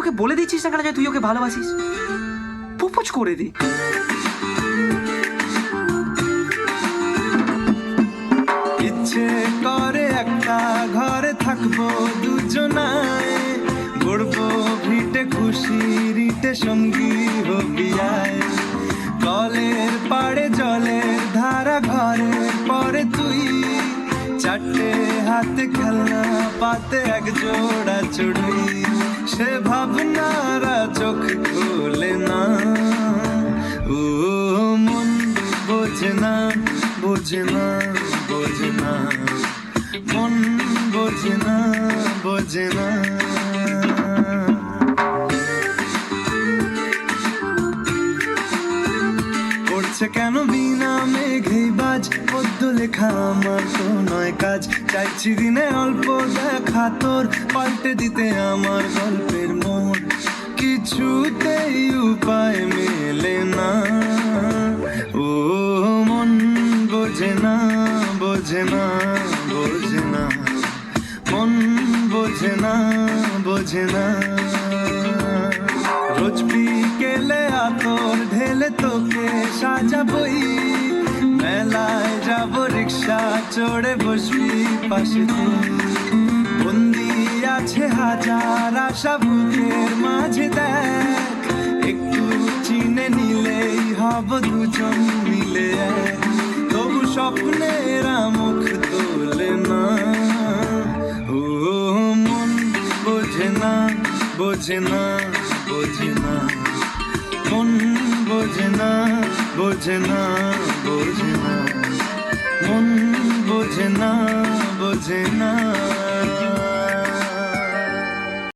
ওকে বলে দিচ্ছিস না কেন যে তুই ওকে ভালোবাসিস? প্রপোজ করে দে। ইচ্ছে করে একটা ঘরে থাকবো দুজনায়, গড়বো ভিটে খুশির ইটে সঙ্গী হবি আয়। কলের পাড়ে জলের ধারা ঘরের পরে তুই, চারটে হাতে খেলনা পাতে এক জোড়া চড়ুই। সে ভাবনারা চোখ খোলে না, ও মন বোঝে না, বোঝে না, বোঝে না, মন বোঝে না, বোঝে না। করছে কেন বিনা মেঘেই বাজ, পদ্য লেখা আমার তো নয় কাজ। চাইছি দিনে অল্প দেখা তোর, পাল্টে দিতে আমার গল্পের মোড়। কিছুতেই উপায় মেলে না, ও মন বোঝে না, বোঝে না, বোঝে না, মন বোঝে না, বোঝে না। রোজ বিকেলে আতর ঢেলে তোকে সাজাবই, মেলায় যাব রিক্সা চড়ে বসবি পাশে তুই। বন্দি আছে হাজার আশা বুকের মাঝে, দেখ একটু চিনে নিলেই হব দুজন মিলে এক। তবু স্বপ্নেরা মুখ তোলে না, ও মন বোঝে না, বোঝে না, বোঝে না, মন বোঝে না, বোঝে না, বোঝে না, মন বোঝে না, বোঝে না।